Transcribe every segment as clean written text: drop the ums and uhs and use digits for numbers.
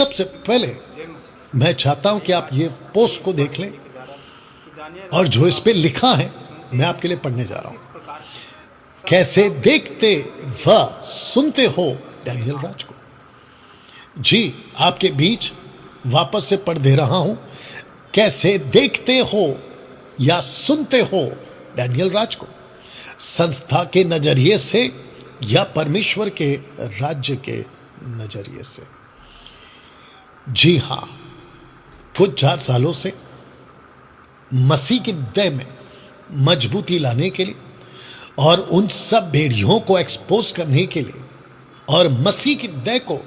सबसे पहले मैं चाहता हूं कि आप ये पोस्ट को देख लें और जो इस पे लिखा है मैं आपके लिए पढ़ने जा रहा हूं। कैसे देखते व सुनते हो डैनियल राज को। जी आपके बीच वापस से पढ़ दे रहा हूं। कैसे देखते हो या सुनते हो डैनियल राज को, संस्था के नजरिए से या परमेश्वर के राज्य के नजरिए से। जी हां, कुछ 4 सालों से मसीह की देह में मजबूती लाने के लिए और उन सब भेड़ियों को एक्सपोज करने के लिए और मसीह की देह को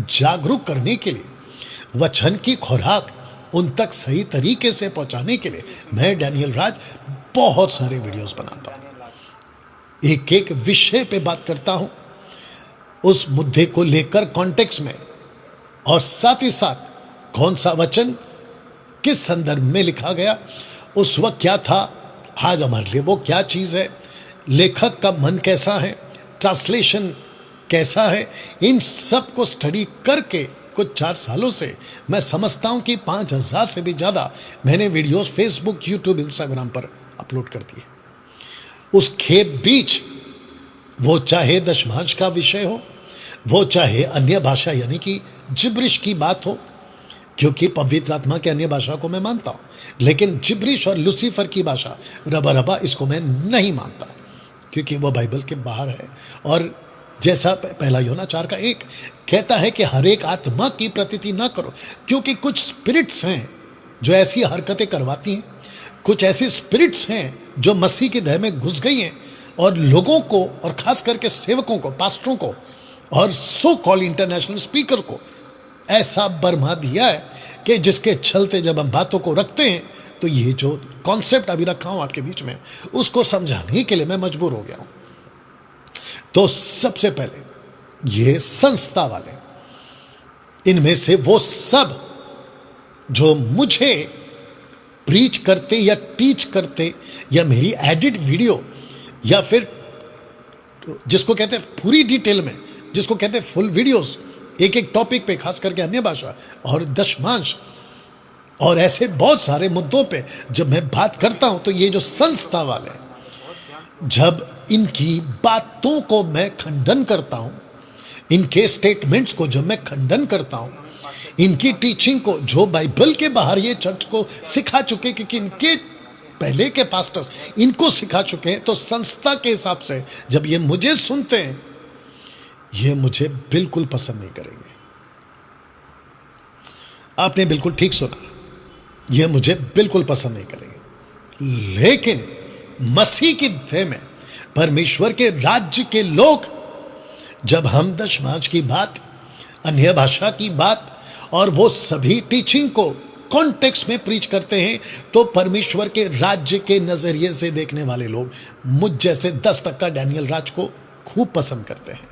जागरूक करने के लिए वचन की खुराक उन तक सही तरीके से पहुंचाने के लिए मैं डैनियल राज बहुत सारे वीडियोस बनाता हूं। एक एक विषय पे बात करता हूं, उस मुद्दे को लेकर कॉन्टेक्स्ट में, और साथ ही साथ कौन सा वचन किस संदर्भ में लिखा गया, उस वक्त क्या था, आज हमारे लिए वो क्या चीज है, लेखक का मन कैसा है, ट्रांसलेशन कैसा है। इन सब को स्टडी करके कुछ 4 सालों से मैं समझता हूं कि 5000 से भी ज्यादा मैंने वीडियोस फेसबुक, यूट्यूब, इंस्टाग्राम पर अपलोड कर दिए। उसके बीच वो चाहे दशमांश का विषय हो, वो चाहे अन्य भाषा यानी कि जिब्रिश की बात हो, क्योंकि पवित्र आत्मा के अन्य भाषा को मैं मानता हूं, लेकिन जिब्रिश और लूसीफर की भाषा रबा रबा इसको मैं नहीं मानता, क्योंकि वो बाइबल के बाहर है। और जैसा पहला यूहन्ना 4:1 कहता है कि हर एक आत्मा की प्रतीति ना करो, क्योंकि कुछ स्पिरिट्स हैं जो ऐसी हरकतें करवाती हैं, कुछ ऐसी स्पिरिट्स हैं जो मसीह के देह में घुस गई हैं और लोगों को, और खास करके सेवकों को, पास्टरों को और सो कॉल इंटरनेशनल स्पीकर को ऐसा बरमा दिया है कि जिसके चलते जब हम बातों को रखते हैं तो ये जो कॉन्सेप्ट अभी रखा हूं आपके बीच में, उसको समझाने के लिए मैं मजबूर हो गया हूं। तो सबसे पहले ये संस्था वाले, इनमें से वो सब जो मुझे प्रीच करते या टीच करते या मेरी एडिट वीडियो या फिर जिसको कहते हैं पूरी डिटेल में, जिसको कहते हैं फुल वीडियोस, एक एक टॉपिक पे, खास करके अन्य भाषा और दशमांश और ऐसे बहुत सारे मुद्दों पे जब मैं बात करता हूं, तो ये जो संस्था वाले, जब इनकी बातों को मैं खंडन करता हूं, इनके स्टेटमेंट्स को जब मैं खंडन करता हूं, इनकी टीचिंग को जो बाइबल के बाहर ये चर्च को सिखा चुके, क्योंकि इनके पहले के पास्टर्स इनको सिखा चुके हैं, तो संस्था के हिसाब से जब ये मुझे सुनते हैं, ये मुझे बिल्कुल पसंद नहीं करेंगे। आपने बिल्कुल ठीक सुना, ये मुझे बिल्कुल पसंद नहीं करेंगे। लेकिन मसीह की देह में परमेश्वर के राज्य के लोग, जब हम दशमांश की बात, अन्य भाषा की बात और वो सभी टीचिंग को कॉन्टेक्स्ट में प्रीच करते हैं, तो परमेश्वर के राज्य के नजरिए से देखने वाले लोग मुझ जैसे 10% डैनियल राज को खूब पसंद करते हैं,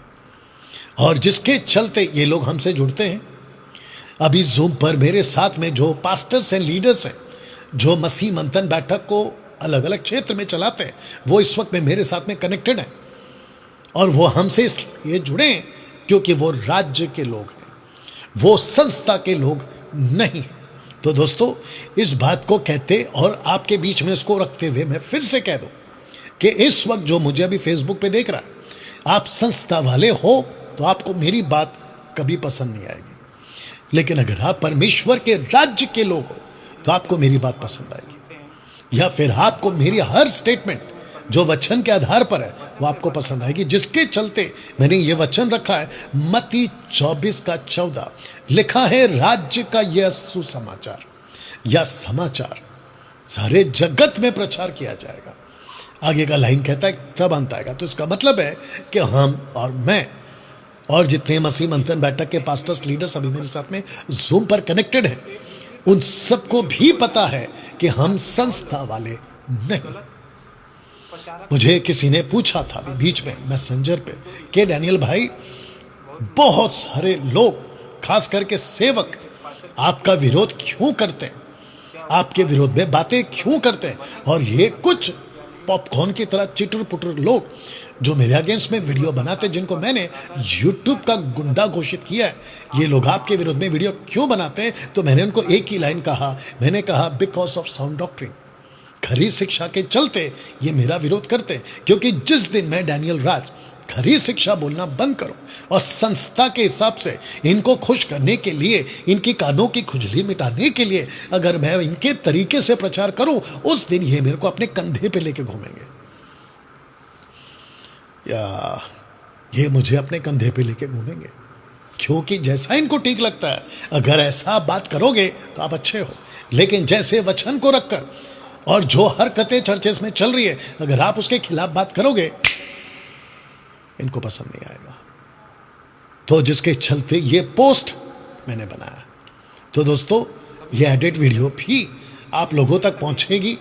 और जिसके चलते ये लोग हमसे जुड़ते हैं। अभी जूम पर मेरे साथ में जो पास्टर्स हैं, लीडर्स हैं, जो मसीह मंथन बैठक को अलग अलग क्षेत्र में चलाते हैं, वो इस वक्त में मेरे साथ में कनेक्टेड हैं, और वो हमसे इसलिए जुड़े हैं क्योंकि वो राज्य के लोग हैं, वो संस्था के लोग नहीं। तो दोस्तों, इस बात को कहते और आपके बीच में इसको रखते हुए मैं फिर से कह दूं कि इस वक्त जो मुझे अभी फेसबुक पे देख रहा है, आप संस्था वाले हो तो आपको मेरी बात कभी पसंद नहीं आएगी, लेकिन अगर आप परमेश्वर के राज्य के लोग हो तो आपको मेरी बात पसंद आएगी, या फिर आपको मेरी हर स्टेटमेंट जो वचन के आधार पर है वो आपको पसंद आएगी। जिसके चलते मैंने ये वचन रखा है, मत्ती 24:14 लिखा है, राज्य का यह सुसमाचार या समाचार सारे जगत में प्रचार किया जाएगा। आगे का लाइन कहता है तब अंत आएगा। तो इसका मतलब है कि हम और मैं और जितने मसीह मंथन बैठक के पास्टर्स, लीडर्स अभी मेरे साथ में जूम पर कनेक्टेड हैं, उन सबको भी पता है कि हम संस्था वाले नहीं। मुझे किसी ने पूछा था बीच में मैसेंजर पे कि डैनियल भाई, बहुत सारे लोग खास करके सेवक आपका विरोध क्यों करते हैं, आपके विरोध में बातें क्यों करते हैं, और ये कुछ पॉपकॉर्न की तरह चिटर पुटर लोग जो मेरे अगेंस्ट में वीडियो बनाते, जिनको मैंने यूट्यूब का गुंडा घोषित किया है, ये लोग आपके विरोध में वीडियो क्यों बनाते हैं? तो मैंने उनको एक ही लाइन कहा, मैंने कहा बिकॉज ऑफ साउंड डॉक्ट्रिन, खरी शिक्षा के चलते ये मेरा विरोध करते हैं। क्योंकि जिस दिन मैं डैनियल राज खरी शिक्षा बोलना बंद करूं और संस्था के हिसाब से इनको खुश करने के लिए, इनकी कानों की खुजली मिटाने के लिए अगर मैं इनके तरीके से प्रचार करूं, उस दिन ये मेरे को अपने कंधे पे लेके घूमेंगे, या ये मुझे अपने कंधे पे लेके घूमेंगे, क्योंकि जैसा इनको ठीक लगता है, अगर ऐसा आप बात करोगे तो आप अच्छे हो। लेकिन जैसे वचन को रखकर और जो हरकतें चर्चेस में चल रही है, अगर आप उसके खिलाफ बात करोगे, इनको पसंद नहीं आएगा। तो जिसके चलते ये पोस्ट मैंने बनाया। तो दोस्तों, ये एडिट वीडियो भी आप लोगों तक पहुंचेगी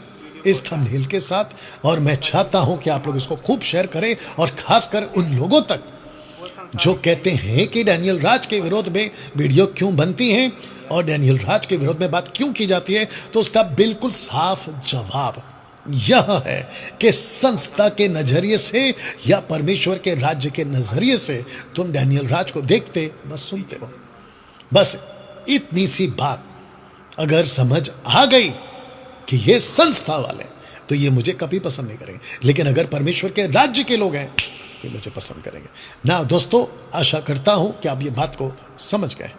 इस थंबनेल के साथ, और मैं चाहता हूं कि आप लोग इसको खूब शेयर करें, और खासकर उन लोगों तक जो कहते हैं कि डैनियल राज के विरोध में वीडियो क्यों बनती हैं और डैनियल राज के विरोध में बात क्यों की जाती है। तो उसका बिल्कुल साफ जवाब यह है कि संस्था के नजरिए से या परमेश्वर के राज्य के नजरिए से तुम डैनियल राज को देखते, बस सुनते हो। बस इतनी सी बात अगर समझ आ गई कि ये संस्था वाले, तो ये मुझे कभी पसंद नहीं करेंगे। लेकिन अगर परमेश्वर के राज्य के लोग हैं, ये मुझे पसंद करेंगे ना। दोस्तों, आशा करता हूं कि आप ये बात को समझ गए।